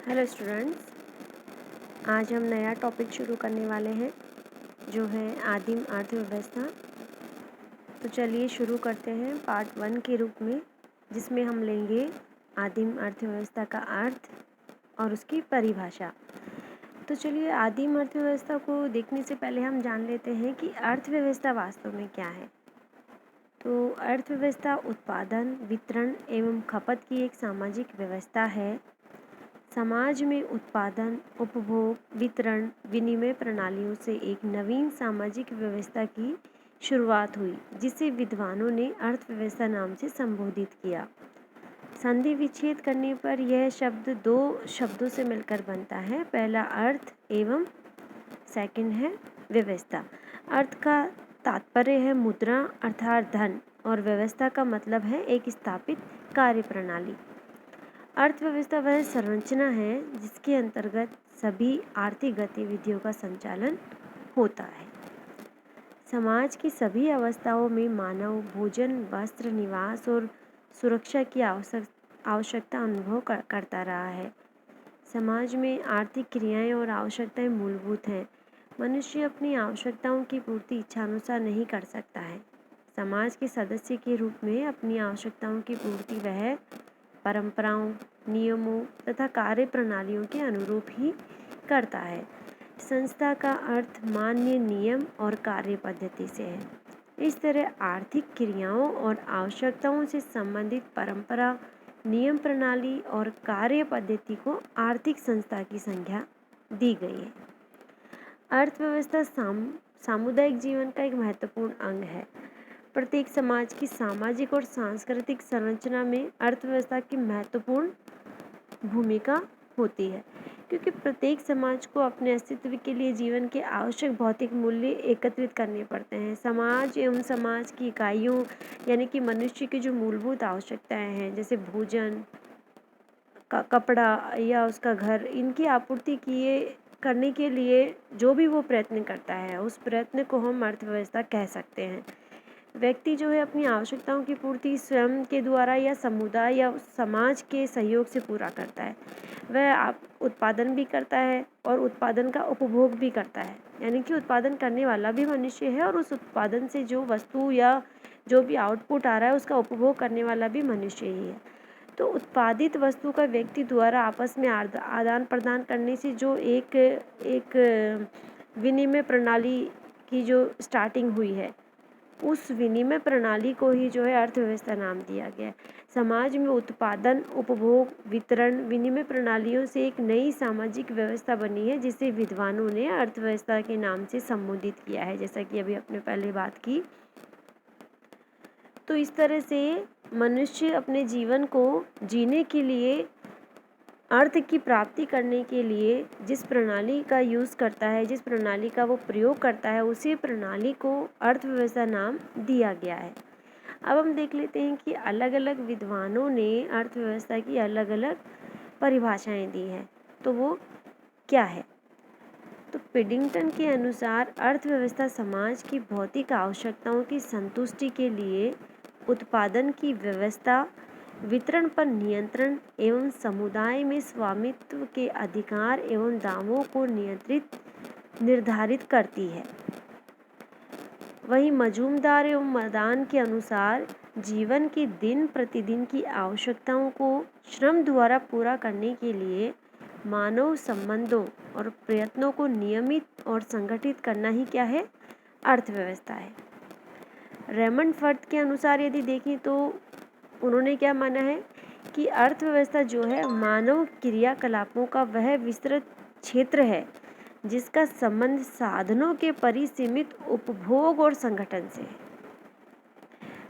Hello students, आज हम नया टॉपिक शुरू करने वाले हैं जो है आदिम अर्थव्यवस्था। तो चलिए शुरू करते हैं पार्ट 1 के रूप में, जिसमें हम लेंगे आदिम अर्थव्यवस्था का अर्थ और उसकी परिभाषा। तो चलिए आदिम अर्थव्यवस्था को देखने से पहले हम जान लेते हैं कि अर्थव्यवस्था वास्तव में क्या है। तो अर्थव्यवस्था उत्पादन, वितरण एवं खपत की एक सामाजिक व्यवस्था है। समाज में उत्पादन, उपभोग, वितरण, विनिमय प्रणालियों से एक नवीन सामाजिक व्यवस्था की शुरुआत हुई, जिसे विद्वानों ने अर्थव्यवस्था नाम से संबोधित किया। संधि विच्छेद करने पर यह शब्द दो शब्दों से मिलकर बनता है। पहला अर्थ एवं सेकंड है व्यवस्था। अर्थ का तात्पर्य है मुद्रा अर्थात धन, और व्यवस्था का मतलब है एक स्थापित कार्य प्रणाली। अर्थव्यवस्था वह संरचना है जिसके अंतर्गत सभी आर्थिक गतिविधियों का संचालन होता है। समाज की सभी अवस्थाओं में मानव भोजन, वस्त्र, निवास और सुरक्षा की आवश्यकता अनुभव करता रहा है। समाज में आर्थिक क्रियाएं और आवश्यकताएं मूलभूत हैं। मनुष्य अपनी आवश्यकताओं की पूर्ति इच्छानुसार नहीं कर सकता है। समाज के सदस्य के रूप में अपनी आवश्यकताओं की पूर्ति वह परंपराओं, नियमों तथा कार्य प्रणालियों के अनुरूप ही करता है। संस्था का अर्थ मान्य नियम और कार्य पद्धति से है। इस तरह आर्थिक क्रियाओं और आवश्यकताओं से संबंधित परंपरा, नियम प्रणाली और कार्य पद्धति को आर्थिक संस्था की संज्ञा दी गई है। अर्थव्यवस्था सामुदायिक जीवन का एक महत्वपूर्ण अंग है। प्रत्येक समाज की सामाजिक और सांस्कृतिक संरचना में अर्थव्यवस्था की महत्वपूर्ण भूमिका होती है, क्योंकि प्रत्येक समाज को अपने अस्तित्व के लिए जीवन के आवश्यक भौतिक मूल्य एकत्रित करने पड़ते हैं। समाज एवं समाज की इकाइयों यानी कि मनुष्य की जो मूलभूत आवश्यकताएं हैं, जैसे भोजन, कपड़ा या उसका घर, इनकी आपूर्ति करने के लिए जो भी वो प्रयत्न करता है, उस प्रयत्न को हम अर्थव्यवस्था कह सकते हैं। व्यक्ति जो है अपनी आवश्यकताओं की पूर्ति स्वयं के द्वारा या समुदाय या समाज के सहयोग से पूरा करता है। वह उत्पादन भी करता है और उत्पादन का उपभोग भी करता है, यानी कि उत्पादन करने वाला भी मनुष्य है और उस उत्पादन से जो वस्तु या जो भी आउटपुट आ रहा है उसका उपभोग करने वाला भी मनुष्य ही है। तो उत्पादित वस्तु का व्यक्ति द्वारा आपस में आदान प्रदान करने से जो एक विनिमय प्रणाली की जो स्टार्टिंग हुई है, उस विनिमय प्रणाली को ही जो है अर्थव्यवस्था नाम दिया गया है। समाज में उत्पादन, उपभोग, वितरण, विनिमय प्रणालियों से एक नई सामाजिक व्यवस्था बनी है, जिसे विद्वानों ने अर्थव्यवस्था के नाम से संबोधित किया है, जैसा कि अभी अपने पहले बात की। तो इस तरह से मनुष्य अपने जीवन को जीने के लिए, अर्थ की प्राप्ति करने के लिए जिस प्रणाली का यूज़ करता है, जिस प्रणाली का वो प्रयोग करता है, उसी प्रणाली को अर्थव्यवस्था नाम दिया गया है। अब हम देख लेते हैं कि अलग अलग विद्वानों ने अर्थव्यवस्था की अलग अलग परिभाषाएं दी हैं, तो वो क्या है। तो पिडिंगटन के अनुसार अर्थव्यवस्था समाज की भौतिक आवश्यकताओं की संतुष्टि के लिए उत्पादन की व्यवस्था, वितरण पर नियंत्रण एवं समुदाय में स्वामित्व के अधिकार एवं दावों को निर्धारित करती है। वहीं मजूमदार एवं मदान के अनुसार जीवन की दिन प्रतिदिन की आवश्यकताओं को श्रम द्वारा पूरा करने के लिए मानव संबंधों और प्रयत्नों को नियमित और संगठित करना ही क्या है, अर्थव्यवस्था है। रेमंड फर्थ के अनुसार यदि देखें तो उन्होंने क्या माना है कि अर्थव्यवस्था जो है मानव क्रियाकलापों का वह विस्तृत क्षेत्र है जिसका संबंध साधनों के परिसीमित उपभोग और संगठन से है।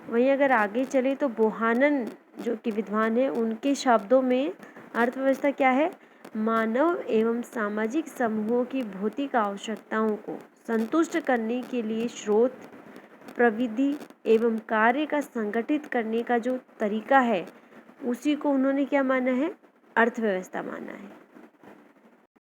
वहीं अगर आगे चले तो बोहानन जो कि विद्वान है, उनके शब्दों में अर्थव्यवस्था क्या है, मानव एवं सामाजिक समूहों की भौतिक आवश्यकताओं को संतुष्ट करने के लिए स्रोत, प्रविधि एवं कार्य का संगठित करने का जो तरीका है, उसी को उन्होंने क्या माना है, अर्थव्यवस्था माना है।